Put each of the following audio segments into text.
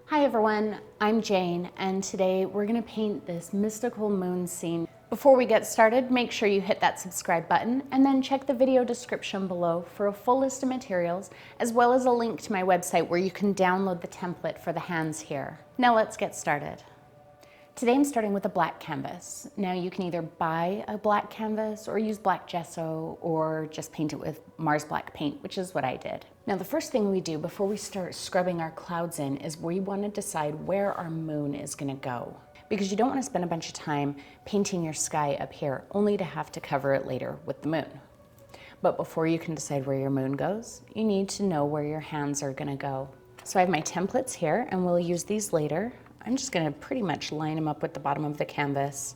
Hi everyone, I'm Jane, and today we're gonna paint this mystical moon scene. Before we get started, make sure you hit that subscribe button and then check the video description below for a full list of materials, as well as a link to my website where you can download the template for the hands here. Now let's get started. Today I'm starting with a black canvas. Now you can either buy a black canvas or use black gesso or just paint it with Mars Black paint, which is what I did. Now the first thing we do before we start scrubbing our clouds in is we want to decide where our moon is going to go. Because you don't want to spend a bunch of time painting your sky up here only to have to cover it later with the moon. But before you can decide where your moon goes, you need to know where your hands are going to go. So I have my templates here and we'll use these later. I'm just going to pretty much line them up with the bottom of the canvas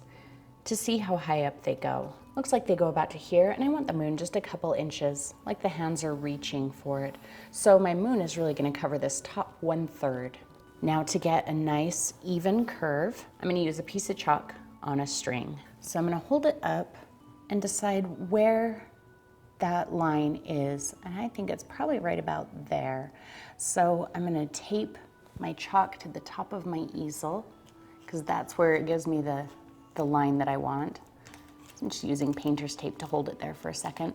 to see how high up they go. Looks like they go about to here, and I want the moon just a couple inches, like the hands are reaching for it. So my moon is really going to cover this top 1/3. Now to get a nice even curve, I'm going to use a piece of chalk on a string. So I'm going to hold it up and decide where that line is, and I think it's probably right about there. So I'm going to tape my chalk to the top of my easel because that's where it gives me the line that I want. I'm just using painter's tape to hold it there for a second.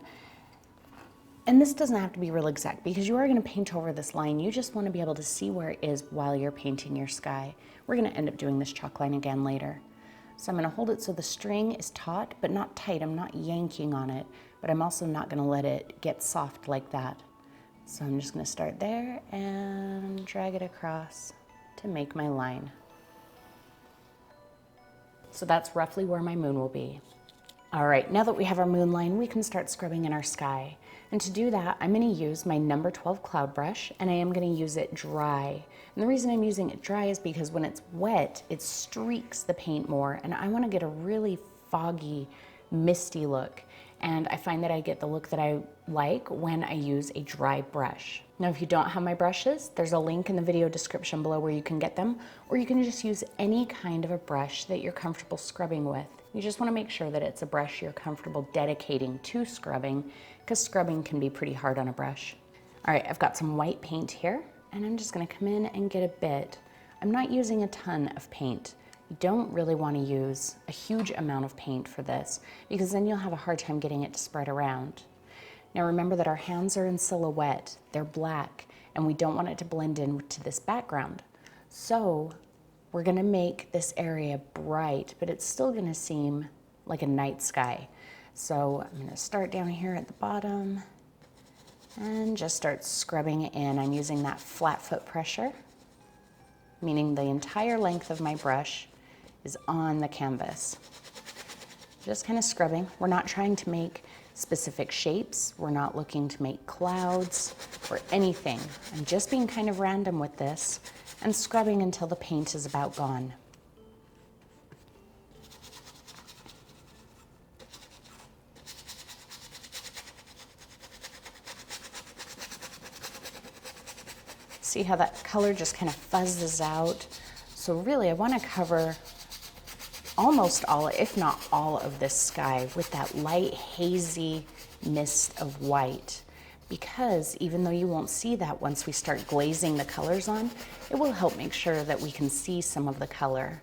And this doesn't have to be real exact because you are going to paint over this line. You just want to be able to see where it is while you're painting your sky. We're going to end up doing this chalk line again later. So I'm going to hold it so the string is taut but not tight. I'm not yanking on it, but I'm also not going to let it get soft like that. So I'm just going to start there and drag it across to make my line. So that's roughly where my moon will be. All right, now that we have our moon line, we can start scrubbing in our sky. And to do that, I'm going to use my number 12 cloud brush, and I am going to use it dry. And the reason I'm using it dry is because when it's wet, it streaks the paint more, and I want to get a really foggy, misty look. And I find that I get the look that I like when I use a dry brush. Now, if you don't have my brushes, there's a link in the video description below where you can get them, or you can just use any kind of a brush that you're comfortable scrubbing with. You just want to make sure that it's a brush you're comfortable dedicating to scrubbing, because scrubbing can be pretty hard on a brush. All right, I've got some white paint here, and I'm just going to come in and get a bit. I'm not using a ton of paint. You don't really want to use a huge amount of paint for this because then you'll have a hard time getting it to spread around. Now remember that our hands are in silhouette, they're black, and we don't want it to blend into this background. So we're going to make this area bright, but it's still going to seem like a night sky. So I'm going to start down here at the bottom and just start scrubbing it in. I'm using that flat foot pressure, meaning the entire length of my brush is on the canvas. Just kind of scrubbing. We're not trying to make specific shapes. We're not looking to make clouds or anything. I'm just being kind of random with this and scrubbing until the paint is about gone. See how that color just kind of fuzzes out? So really I want to cover almost all, if not all, of this sky with that light hazy mist of white, because even though you won't see that once we start glazing the colors on, it will help make sure that we can see some of the color.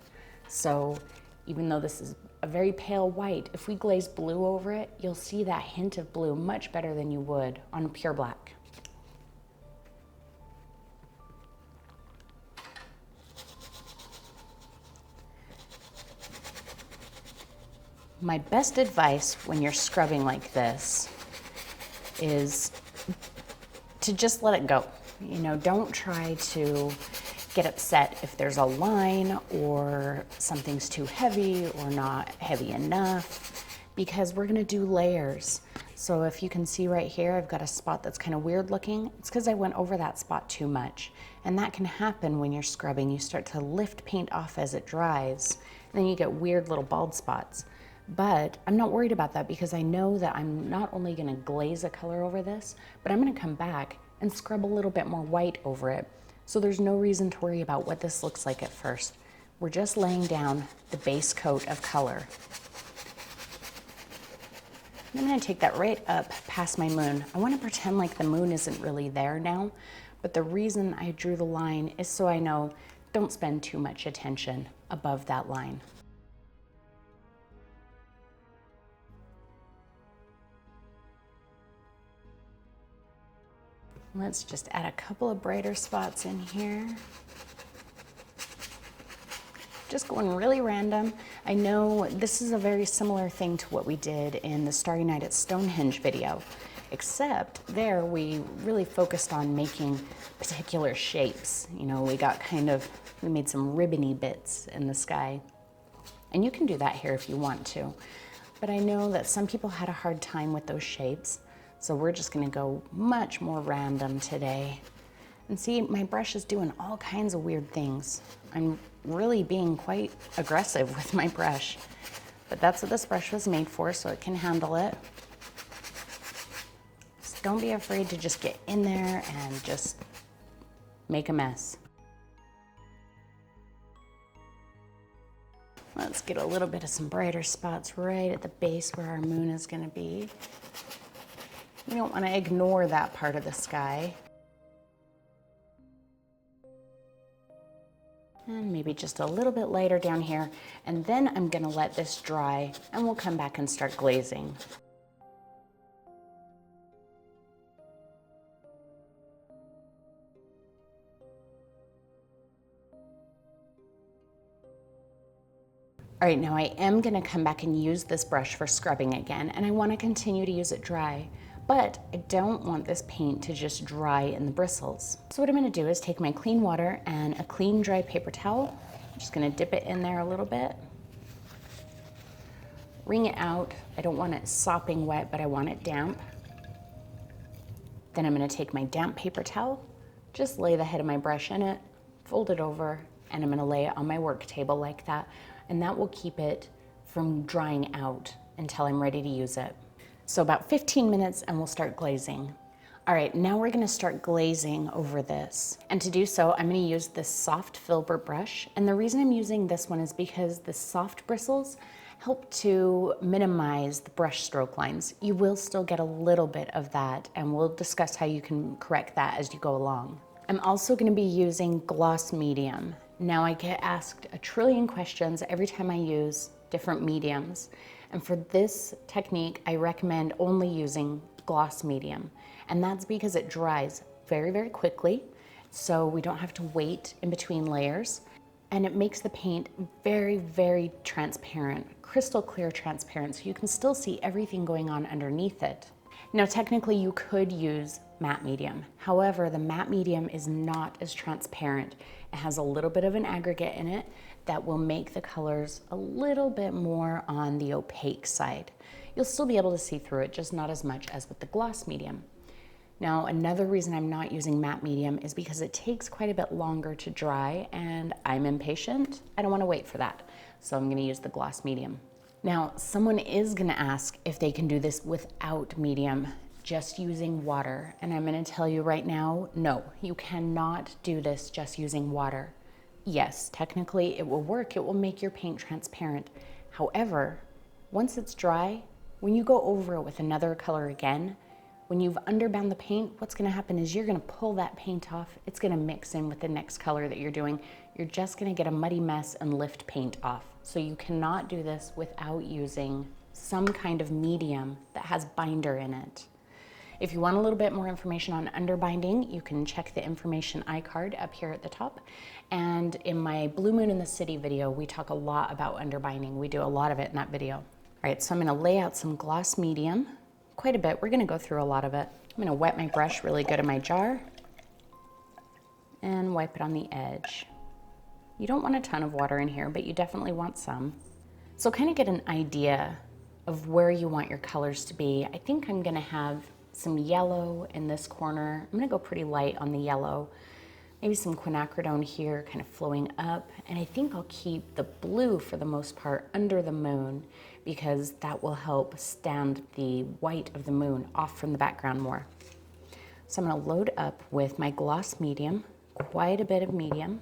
So even though this is a very pale white, if we glaze blue over it, you'll see that hint of blue much better than you would on pure black. My best advice when you're scrubbing like this is to just let it go. You know, don't try to get upset if there's a line or something's too heavy or not heavy enough, because we're gonna do layers. So if you can see right here, I've got a spot that's kind of weird looking. It's because I went over that spot too much. And that can happen when you're scrubbing. You start to lift paint off as it dries, and then you get weird little bald spots. But I'm not worried about that because I know that I'm not only going to glaze a color over this, but I'm going to come back and scrub a little bit more white over it. So there's no reason to worry about what this looks like at first. We're just laying down the base coat of color. I'm going to take that right up past my moon. I want to pretend like the moon isn't really there now, but the reason I drew the line is so I know don't spend too much attention above that line. Let's just add a couple of brighter spots in here. Just going really random. I know this is a very similar thing to what we did in the Starry Night at Stonehenge video, except there we really focused on making particular shapes. You know, we made some ribbony bits in the sky. And you can do that here if you want to. But I know that some people had a hard time with those shapes. So we're just gonna go much more random today. And see, my brush is doing all kinds of weird things. I'm really being quite aggressive with my brush, but that's what this brush was made for, so it can handle it. So don't be afraid to just get in there and just make a mess. Let's get a little bit of some brighter spots right at the base where our moon is gonna be. You don't want to ignore that part of the sky. And maybe just a little bit lighter down here. And then I'm going to let this dry and we'll come back and start glazing. All right, now I am going to come back and use this brush for scrubbing again, and I want to continue to use it dry. But I don't want this paint to just dry in the bristles. So what I'm gonna do is take my clean water and a clean dry paper towel. I'm just gonna dip it in there a little bit. Wring it out. I don't want it sopping wet, but I want it damp. Then I'm gonna take my damp paper towel, just lay the head of my brush in it, fold it over, and I'm gonna lay it on my work table like that. And that will keep it from drying out until I'm ready to use it. So about 15 minutes and we'll start glazing. All right, now we're gonna start glazing over this. And to do so, I'm gonna use this soft filbert brush. And the reason I'm using this one is because the soft bristles help to minimize the brush stroke lines. You will still get a little bit of that, and we'll discuss how you can correct that as you go along. I'm also gonna be using gloss medium. Now I get asked a trillion questions every time I use different mediums. And for this technique, I recommend only using gloss medium. And that's because it dries very, very quickly. So we don't have to wait in between layers. And it makes the paint very, very transparent, crystal clear transparent. So you can still see everything going on underneath it. Now, technically you could use matte medium. However, the matte medium is not as transparent. It has a little bit of an aggregate in it that will make the colors a little bit more on the opaque side. You'll still be able to see through it, just not as much as with the gloss medium. Now, another reason I'm not using matte medium is because it takes quite a bit longer to dry, and I'm impatient. I don't want to wait for that. So I'm going to use the gloss medium. Now, someone is going to ask if they can do this without medium, just using water. And I'm going to tell you right now, no, you cannot do this just using water. Yes, technically it will work. It will make your paint transparent. However, once it's dry, when you go over it with another color again, when you've underbound the paint, what's gonna happen is you're gonna pull that paint off. It's gonna mix in with the next color that you're doing. You're just gonna get a muddy mess and lift paint off. So you cannot do this without using some kind of medium that has binder in it. If you want a little bit more information on underbinding, you can check the information iCard up here at the top. And in my Blue Moon in the City video, we talk a lot about underbinding. We do a lot of it in that video. All right, so I'm gonna lay out some gloss medium, quite a bit. We're gonna go through a lot of it. I'm gonna wet my brush really good in my jar and wipe it on the edge. You don't want a ton of water in here, but you definitely want some. So kind of get an idea of where you want your colors to be. I think I'm gonna have some yellow in this corner. I'm gonna go pretty light on the yellow. Maybe some quinacridone here, kind of flowing up. And I think I'll keep the blue for the most part under the moon, because that will help stand the white of the moon off from the background more. So I'm gonna load up with my gloss medium, quite a bit of medium.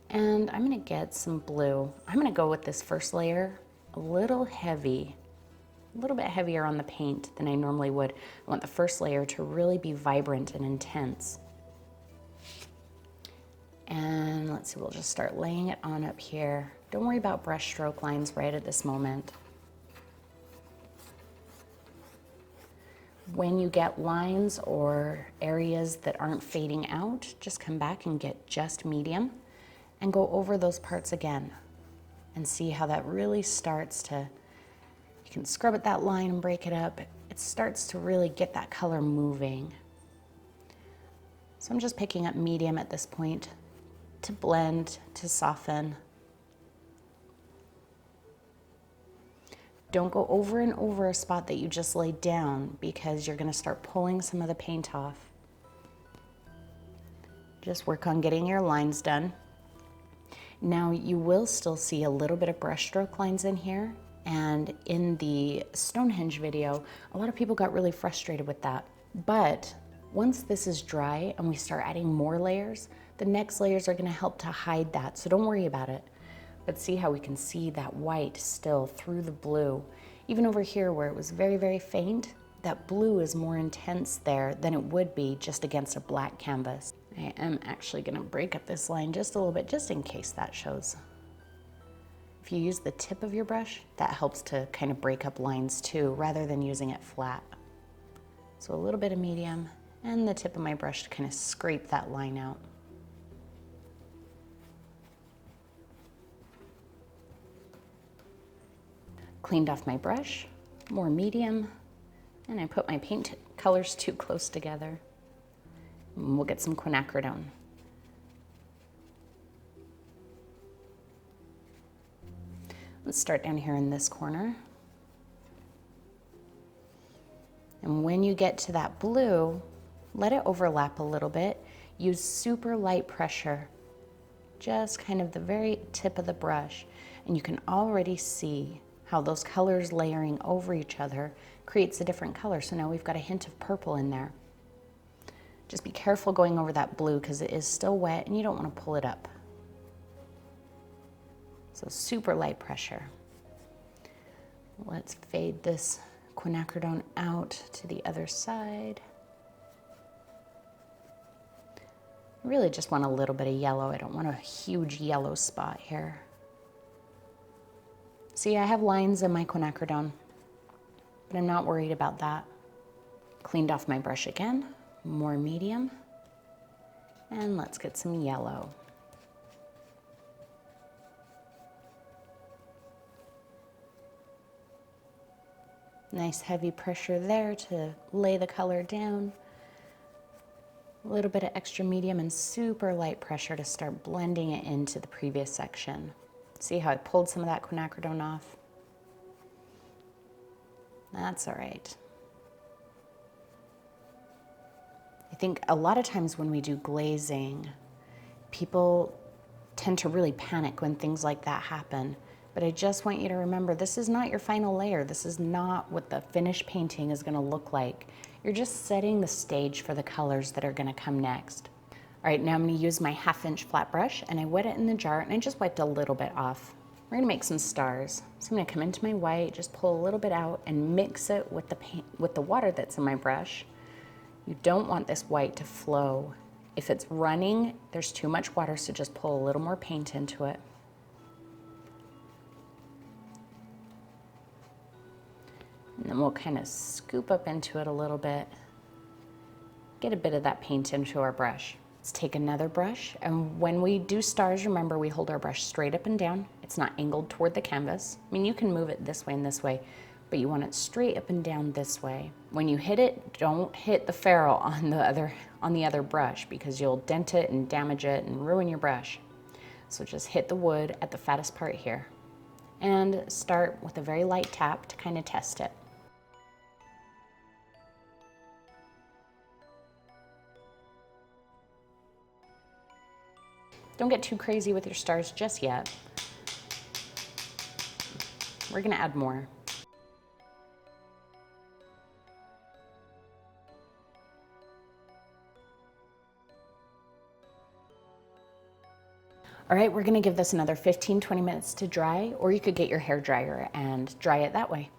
And I'm gonna get some blue. I'm gonna go with this first layer a little heavy, a little bit heavier on the paint than I normally would. I want the first layer to really be vibrant and intense. And let's see, we'll just start laying it on up here. Don't worry about brush stroke lines right at this moment. When you get lines or areas that aren't fading out, just come back and get just medium and go over those parts again and see how that really starts to, you can scrub at that line and break it up. It starts to really get that color moving. So I'm just picking up medium at this point to blend, to soften. Don't go over and over a spot that you just laid down because you're going to start pulling some of the paint off. Just work on getting your lines done. Now you will still see a little bit of brush stroke lines in here, and in the Stonehenge video, a lot of people got really frustrated with that. But once this is dry and we start adding more layers, the next layers are going to help to hide that, so don't worry about it. But see how we can see that white still through the blue. Even over here where it was very, very faint, that blue is more intense there than it would be just against a black canvas. I am actually gonna break up this line just a little bit, just in case that shows. If you use the tip of your brush, that helps to kind of break up lines too, rather than using it flat. So a little bit of medium and the tip of my brush to kind of scrape that line out. Cleaned off my brush, more medium, and I put my paint colors too close together. And we'll get some quinacridone. Let's start down here in this corner. And when you get to that blue, let it overlap a little bit. Use super light pressure, just kind of the very tip of the brush, and you can already see how those colors layering over each other creates a different color. So now we've got a hint of purple in there. Just be careful going over that blue because it is still wet and you don't want to pull it up. So super light pressure. Let's fade this quinacridone out to the other side. I really just want a little bit of yellow. I don't want a huge yellow spot here. See, I have lines in my quinacridone, but I'm not worried about that. Cleaned off my brush again, more medium, and let's get some yellow. Nice heavy pressure there to lay the color down. A little bit of extra medium and super light pressure to start blending it into the previous section. See how I pulled some of that quinacridone off? That's all right. I think a lot of times when we do glazing, people tend to really panic when things like that happen. But I just want you to remember, this is not your final layer. This is not what the finished painting is gonna look like. You're just setting the stage for the colors that are gonna come next. All right, now I'm gonna use my 1/2-inch flat brush and I wet it in the jar and I just wiped a little bit off. We're gonna make some stars. So I'm gonna come into my white, just pull a little bit out and mix it with the paint, with the water that's in my brush. You don't want this white to flow. If it's running, there's too much water, so just pull a little more paint into it. And then we'll kind of scoop up into it a little bit. Get a bit of that paint into our brush. Let's take another brush, and when we do stars, remember we hold our brush straight up and down. It's not angled toward the canvas. I mean, you can move it this way and this way, but you want it straight up and down this way. When you hit it, don't hit the ferrule on the other brush because you'll dent it and damage it and ruin your brush. So just hit the wood at the fattest part here and start with a very light tap to kind of test it. Don't get too crazy with your stars just yet. We're gonna add more. All right, we're gonna give this another 15-20 minutes to dry, or you could get your hair dryer and dry it that way.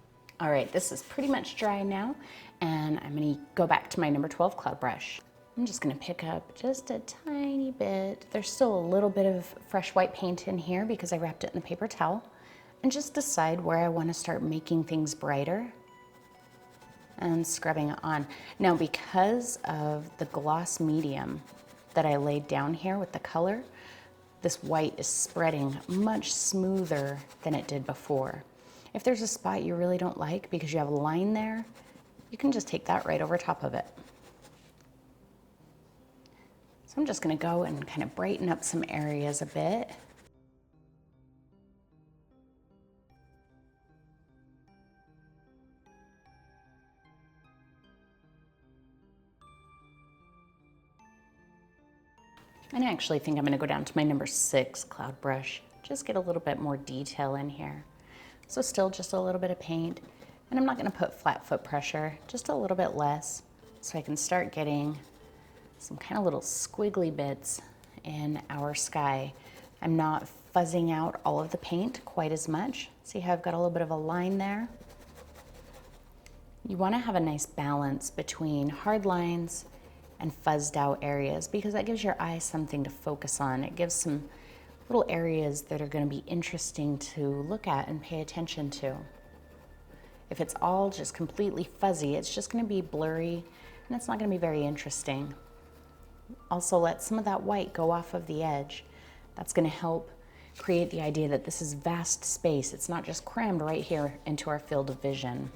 All right, this is pretty much dry now, and I'm gonna go back to my number 12 cloud brush. I'm just gonna pick up just a tiny bit. There's still a little bit of fresh white paint in here because I wrapped it in the paper towel, and just decide where I wanna start making things brighter and scrubbing it on. Now, because of the gloss medium that I laid down here with the color, this white is spreading much smoother than it did before. If there's a spot you really don't like because you have a line there, you can just take that right over top of it. So I'm just gonna go and kind of brighten up some areas a bit. And I actually think I'm gonna go down to my number 6 cloud brush, just get a little bit more detail in here. So still just a little bit of paint, and I'm not gonna put flat foot pressure, just a little bit less, so I can start getting some kind of little squiggly bits in our sky. I'm not fuzzing out all of the paint quite as much. See how I've got a little bit of a line there? You wanna have a nice balance between hard lines and fuzzed out areas because that gives your eye something to focus on. It gives some little areas that are gonna be interesting to look at and pay attention to. If it's all just completely fuzzy, it's just gonna be blurry and it's not gonna be very interesting. Also, let some of that white go off of the edge. That's gonna help create the idea that this is vast space. It's not just crammed right here into our field of vision.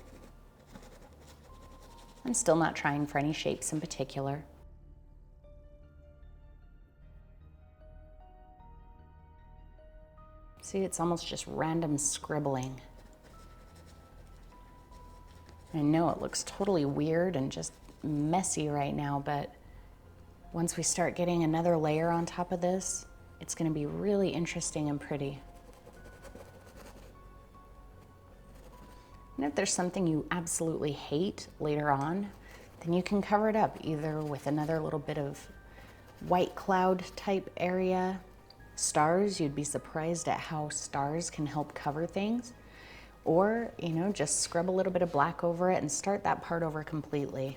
I'm still not trying for any shapes in particular. See, it's almost just random scribbling. I know it looks totally weird and just messy right now, but once we start getting another layer on top of this, it's gonna be really interesting and pretty. And if there's something you absolutely hate later on, then you can cover it up either with another little bit of white cloud type area. Stars, you'd be surprised at how stars can help cover things. Or, you know, just scrub a little bit of black over it and start that part over completely.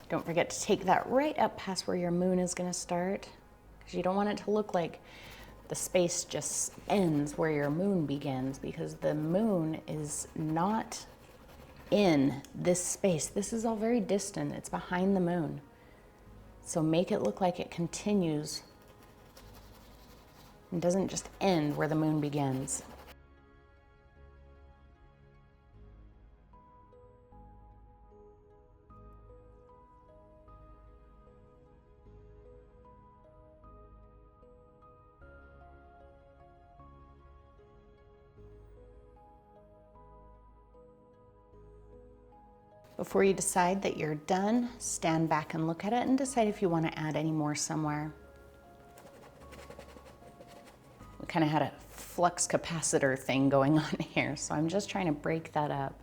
Don't forget to take that right up past where your moon is gonna start, because you don't want it to look like the space just ends where your moon begins, because the moon is not in this space. This is all very distant. It's behind the moon. So make it look like it continues and doesn't just end where the moon begins. Before you decide that you're done, stand back and look at it and decide if you want to add any more somewhere. We kind of had a flux capacitor thing going on here, so I'm just trying to break that up.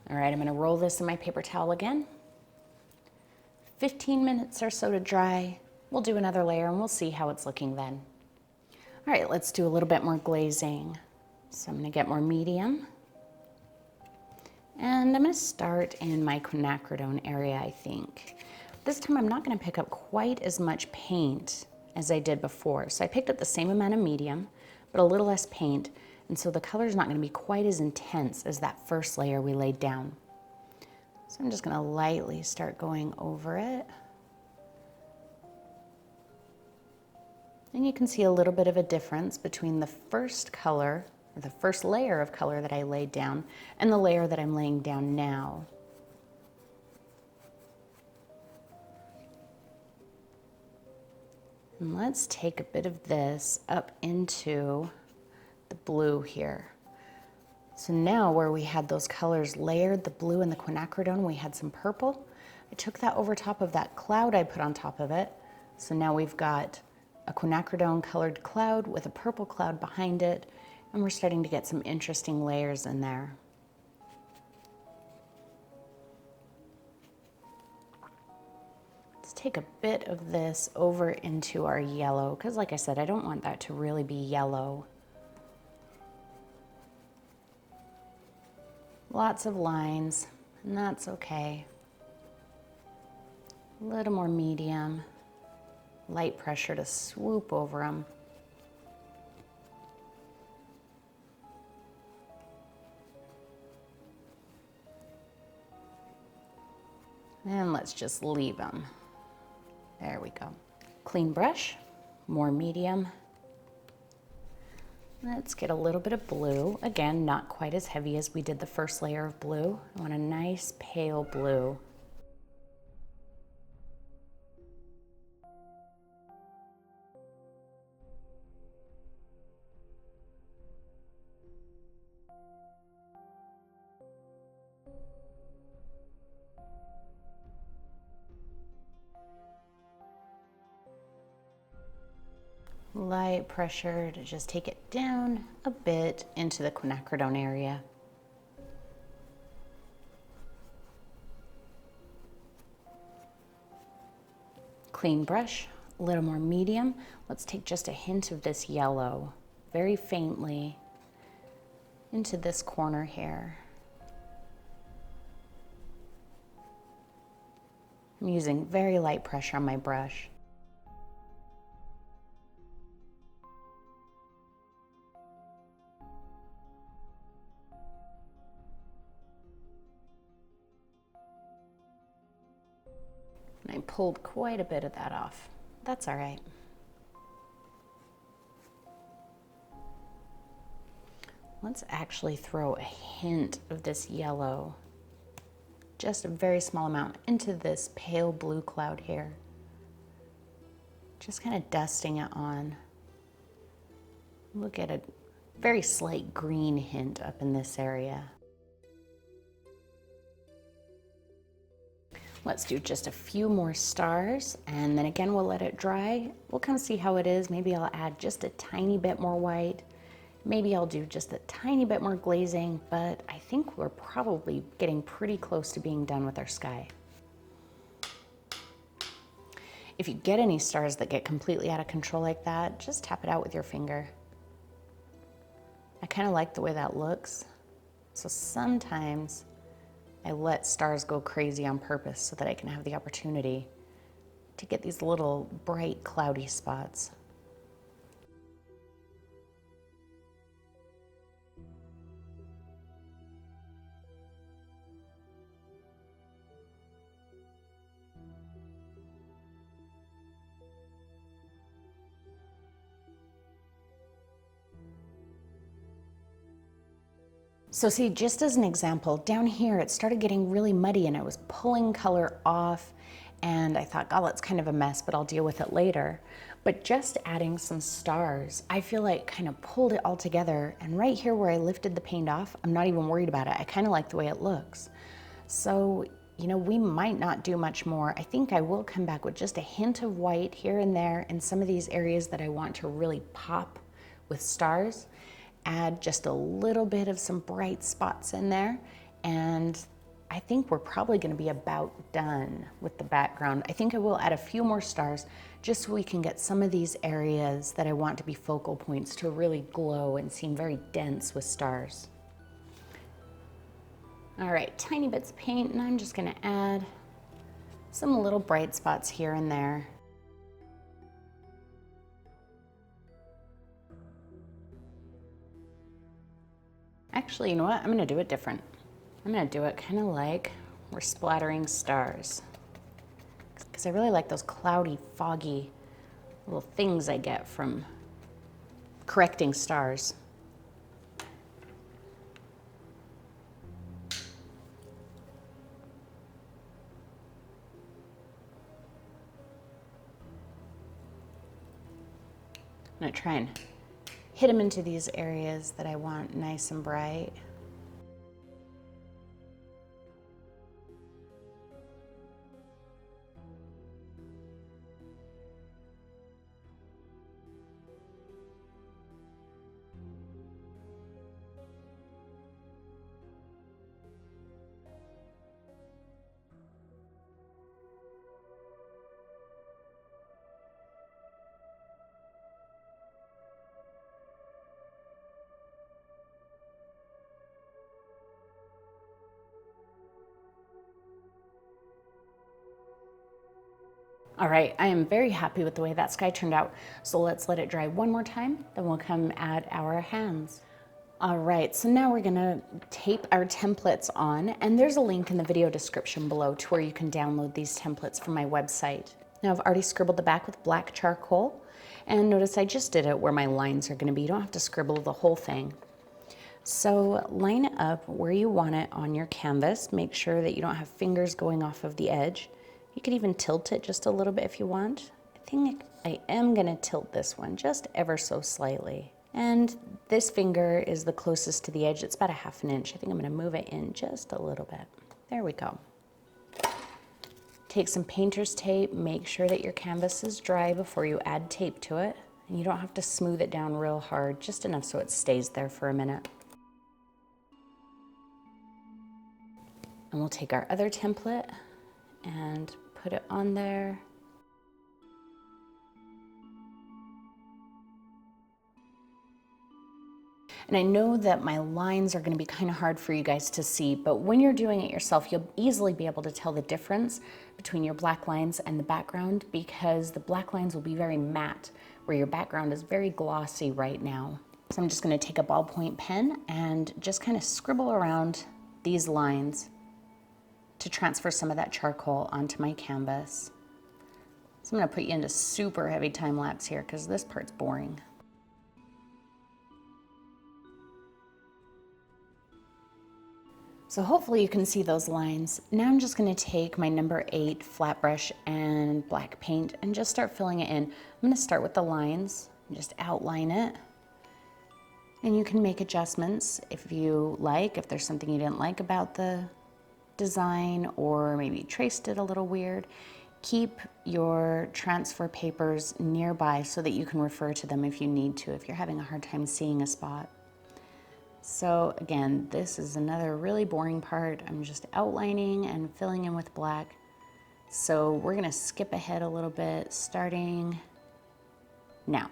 All right, I'm gonna roll this in my paper towel again. 15 minutes or so to dry. We'll do another layer and we'll see how it's looking then. All right, let's do a little bit more glazing. So I'm gonna get more medium. And I'm gonna start in my quinacridone area, I think. This time I'm not gonna pick up quite as much paint as I did before. So I picked up the same amount of medium, but a little less paint. And so the color's not gonna be quite as intense as that first layer we laid down. So I'm just gonna lightly start going over it. And you can see a little bit of a difference between the first color, or the first layer of color that I laid down, and the layer that I'm laying down now. And let's take a bit of this up into the blue here. So now where we had those colors layered, the blue and the quinacridone, we had some purple. I took that over top of that cloud I put on top of it. So now we've got a quinacridone colored cloud with a purple cloud behind it, and we're starting to get some interesting layers in there. Let's take a bit of this over into our yellow, because like I said, I don't want that to really be yellow. Lots of lines, and that's okay. A little more medium, light pressure to swoop over them. And let's just leave them. There we go. Clean brush, more medium. Let's get a little bit of blue. Again, not quite as heavy as we did the first layer of blue. I want a nice pale blue. Light pressure to just take it down a bit into the quinacridone area. Clean brush, a little more medium. Let's take just a hint of this yellow, very faintly, into this corner here. I'm using very light pressure on my brush. And I pulled quite a bit of that off. That's all right. Let's actually throw a hint of this yellow, just a very small amount, into this pale blue cloud here. Just kind of dusting it on. Look at a very slight green hint up in this area. Let's do just a few more stars, and then again we'll let it dry. We'll kind of see how it is. Maybe I'll add just a tiny bit more white. Maybe I'll do just a tiny bit more glazing, but I think we're probably getting pretty close to being done with our sky. If you get any stars that get completely out of control like that, just tap it out with your finger. I kind of like the way that looks. So sometimes I let stars go crazy on purpose so that I can have the opportunity to get these little bright cloudy spots. So see, just as an example, down here it started getting really muddy and I was pulling color off, and I thought, oh, that's kind of a mess, but I'll deal with it later. But just adding some stars, I feel like kind of pulled it all together, and right here where I lifted the paint off, I'm not even worried about it. I kind of like the way it looks. So, you know, we might not do much more. I think I will come back with just a hint of white here and there in some of these areas that I want to really pop with stars. Add just a little bit of some bright spots in there, and I think we're probably going to be about done with the background. I think I will add a few more stars just so we can get some of these areas that I want to be focal points to really glow and seem very dense with stars. All right, tiny bits of paint, and I'm just going to add some little bright spots here and there. Actually, you know what? I'm gonna do it different. I'm gonna do it kind of like we're splattering stars, because I really like those cloudy, foggy little things I get from correcting stars. I'm gonna try and hit them into these areas that I want nice and bright. All right, I am very happy with the way that sky turned out. So let's let it dry one more time, then we'll come add our hands. All right, so now we're gonna tape our templates on, and there's a link in the video description below to where you can download these templates from my website. Now I've already scribbled the back with black charcoal, and notice I just did it where my lines are gonna be. You don't have to scribble the whole thing. So line it up where you want it on your canvas. Make sure that you don't have fingers going off of the edge. You could even tilt it just a little bit if you want. I think I am gonna tilt this one just ever so slightly. And this finger is the closest to the edge. It's about a ½ inch. I think I'm gonna move it in just a little bit. There we go. Take some painter's tape, make sure that your canvas is dry before you add tape to it. And you don't have to smooth it down real hard, just enough so it stays there for a minute. And we'll take our other template and put it on there. And I know that my lines are going to be kind of hard for you guys to see, but when you're doing it yourself, you'll easily be able to tell the difference between your black lines and the background, because the black lines will be very matte, where your background is very glossy right now. So I'm just going to take a ballpoint pen and just kind of scribble around these lines to transfer some of that charcoal onto my canvas. So I'm going to put you into super heavy time lapse here because this part's boring. So hopefully you can see those lines. Now I'm just going to take my number 8 flat brush and black paint and just start filling it in. I'm going to start with the lines and just outline it. And you can make adjustments if you like, if there's something you didn't like about the design, or maybe traced it a little weird. Keep your transfer papers nearby so that you can refer to them if you need to, if you're having a hard time seeing a spot. So again, this is another really boring part. I'm just outlining and filling in with black. So we're gonna skip ahead a little bit, starting now.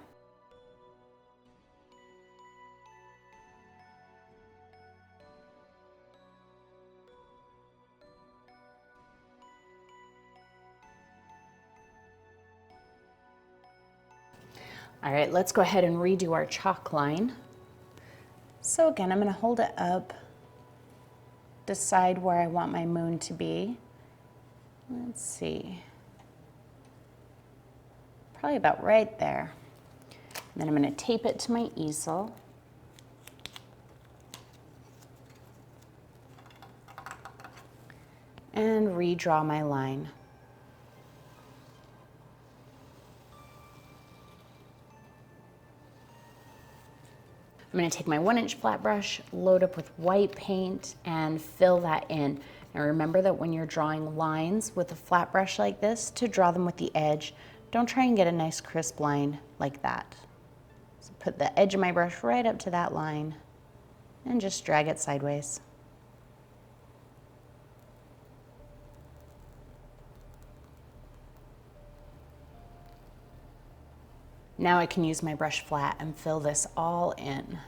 All right, let's go ahead and redo our chalk line. So again, I'm going to hold it up, decide where I want my moon to be. Let's see, probably about right there. And then I'm going to tape it to my easel. And redraw my line. I'm going to take my 1-inch flat brush, load up with white paint, and fill that in. Now remember that when you're drawing lines with a flat brush like this, to draw them with the edge, don't try and get a nice crisp line like that. So put the edge of my brush right up to that line and just drag it sideways. Now I can use my brush flat and fill this all in.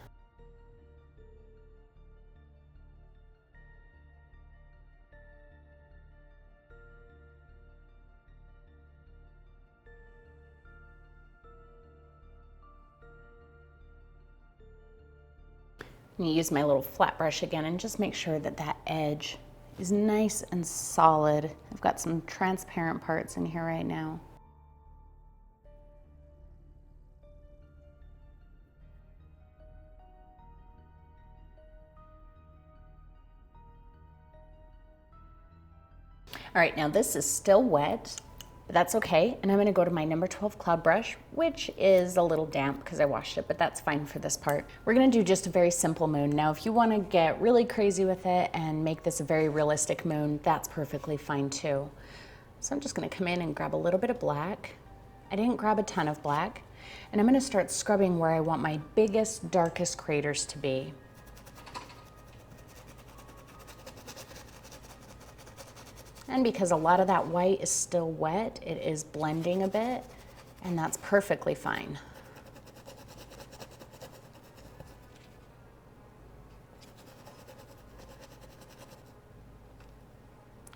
I'm gonna use my little flat brush again and just make sure that that edge is nice and solid. I've got some transparent parts in here right now. All right, now this is still wet, but that's okay. And I'm gonna go to my number 12 cloud brush, which is a little damp because I washed it, but that's fine for this part. We're gonna do just a very simple moon. Now, if you wanna get really crazy with it and make this a very realistic moon, that's perfectly fine too. So I'm just gonna come in and grab a little bit of black. I didn't grab a ton of black. And I'm gonna start scrubbing where I want my biggest, darkest craters to be. And because a lot of that white is still wet, it is blending a bit, and that's perfectly fine.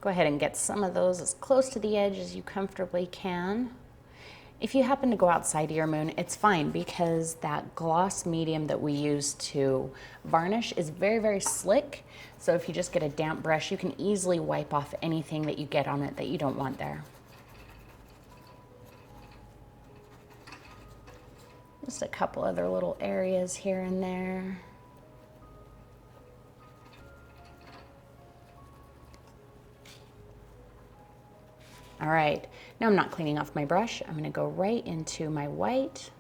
Go ahead and get some of those as close to the edge as you comfortably can. If you happen to go outside of your moon, it's fine because that gloss medium that we use to varnish is very, very slick. So if you just get a damp brush, you can easily wipe off anything that you get on it that you don't want there. Just a couple other little areas here and there. All right, now I'm not cleaning off my brush. I'm gonna go right into my white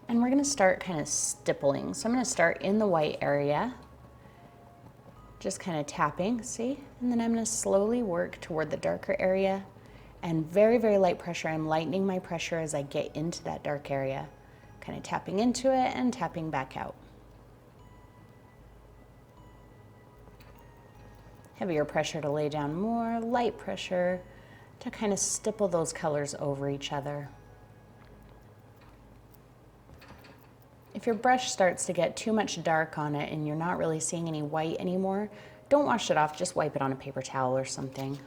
and we're gonna start kind of stippling. So I'm gonna start in the white area, just kind of tapping, see? And then I'm gonna slowly work toward the darker area and very, very light pressure. I'm lightening my pressure as I get into that dark area, kind of tapping into it and tapping back out. Heavier pressure to lay down more, light pressure to kind of stipple those colors over each other. If your brush starts to get too much dark on it and you're not really seeing any white anymore, don't wash it off, just wipe it on a paper towel or something.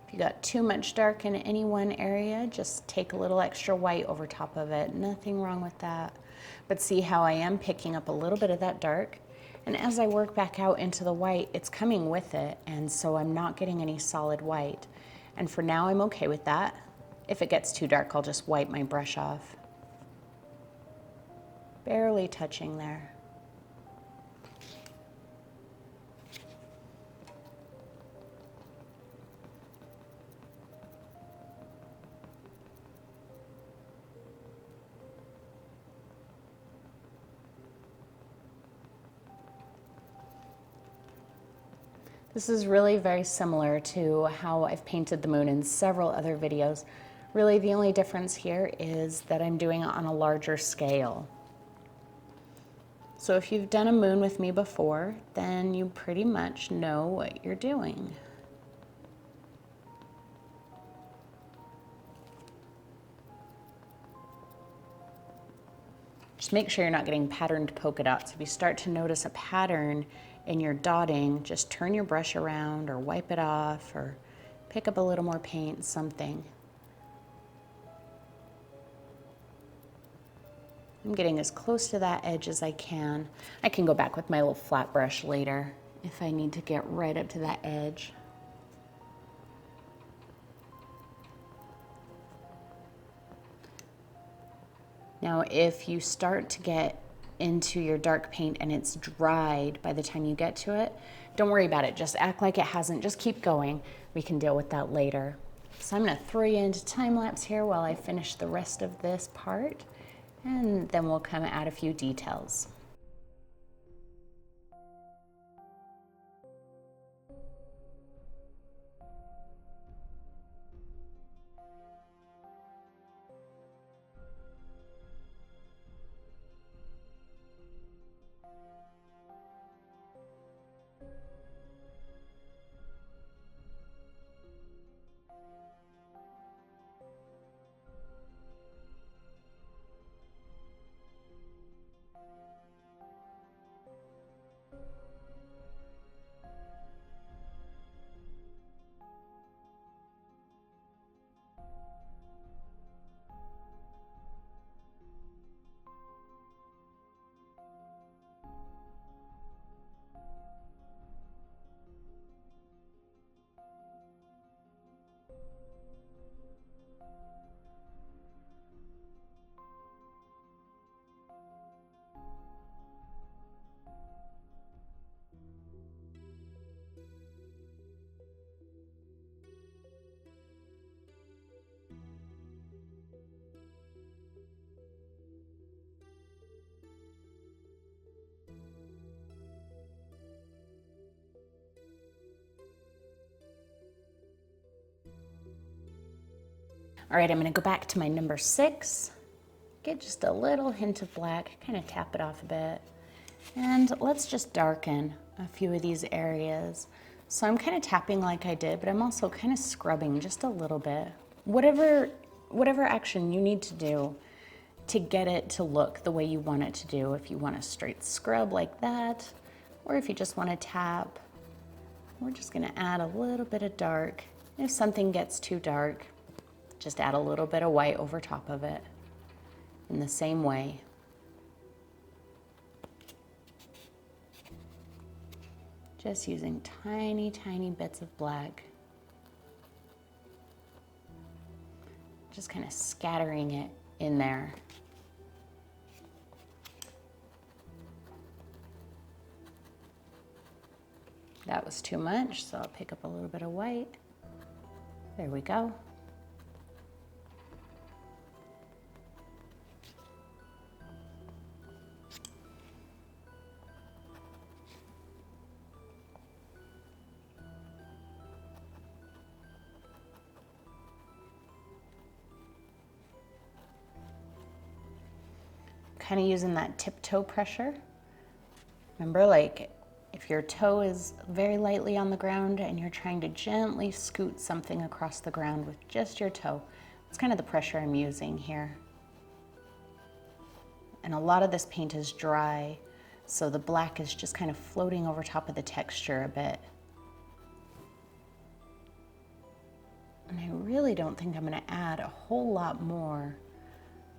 If you got too much dark in any one area, just take a little extra white over top of it. Nothing wrong with that. But see how I am picking up a little bit of that dark? And as I work back out into the white, it's coming with it, and so I'm not getting any solid white. And for now, I'm okay with that. If it gets too dark, I'll just wipe my brush off. Barely touching there. This is really very similar to how I've painted the moon in several other videos. Really, the only difference here is that I'm doing it on a larger scale. So if you've done a moon with me before, then you pretty much know what you're doing. Just make sure you're not getting patterned polka dots. If you start to notice a pattern in your dotting, just turn your brush around or wipe it off or pick up a little more paint, something. I'm getting as close to that edge as I can. I can go back with my little flat brush later if I need to get right up to that edge. Now, if you start to get into your dark paint and it's dried by the time you get to it, don't worry about it. Just act like it hasn't. Just keep going. We can deal with that later. So I'm going to throw you into time lapse here while I finish the rest of this part, and then we'll come add a few details. All right, I'm going to go back to my number 6, get just a little hint of black, kind of tap it off a bit, and let's just darken a few of these areas. So I'm kind of tapping like I did, but I'm also kind of scrubbing just a little bit. Whatever action you need to do to get it to look the way you want it to do. If you want a straight scrub like that, or if you just want to tap, we're just going to add a little bit of dark. If something gets too dark, just add a little bit of white over top of it in the same way. Just using tiny, tiny bits of black. Just kind of scattering it in there. That was too much, so I'll pick up a little bit of white. There we go. Kind of using that tiptoe pressure. Remember, like, if your toe is very lightly on the ground and you're trying to gently scoot something across the ground with just your toe, that's kind of the pressure I'm using here. And a lot of this paint is dry, so the black is just kind of floating over top of the texture a bit. And I really don't think I'm going to add a whole lot more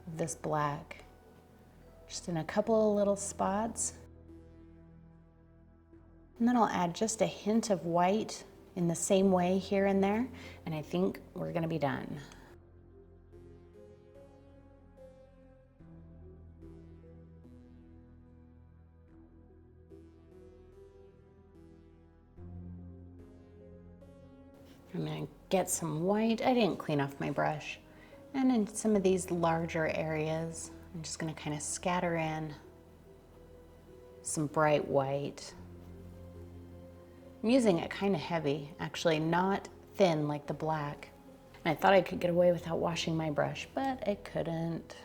of this black. Just in a couple of little spots. And then I'll add just a hint of white in the same way here and there, and I think we're going to be done. I'm going to get some white. I didn't clean off my brush. And in some of these larger areas, I'm just going to kind of scatter in some bright white. I'm using it kind of heavy, actually, not thin like the black. And I thought I could get away without washing my brush, but I couldn't.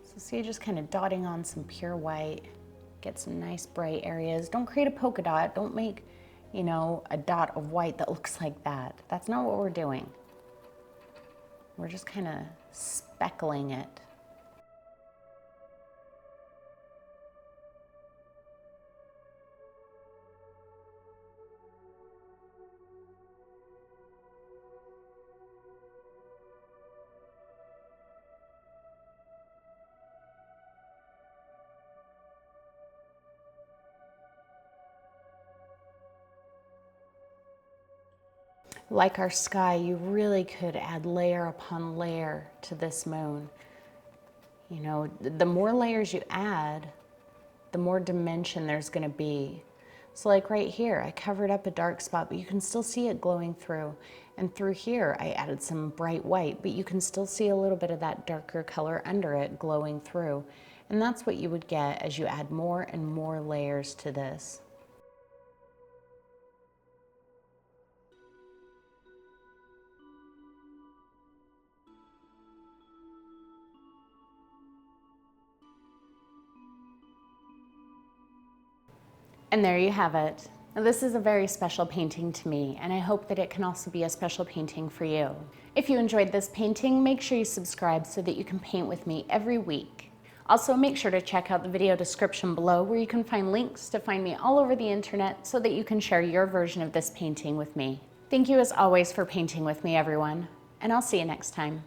So see, just kind of dotting on some pure white, get some nice bright areas. Don't create a polka dot. Don't make, you know, a dot of white that looks like that. That's not what we're doing. We're just kind of speckling it. Like our sky, you really could add layer upon layer to this moon. You know, the more layers you add, the more dimension there's going to be. So like right here, I covered up a dark spot, but you can still see it glowing through. And through here, I added some bright white, but you can still see a little bit of that darker color under it glowing through. And that's what you would get as you add more and more layers to this. And there you have it. Now, this is a very special painting to me, and I hope that it can also be a special painting for you. If you enjoyed this painting, make sure you subscribe so that you can paint with me every week. Also, make sure to check out the video description below where you can find links to find me all over the internet so that you can share your version of this painting with me. Thank you as always for painting with me, everyone, and I'll see you next time.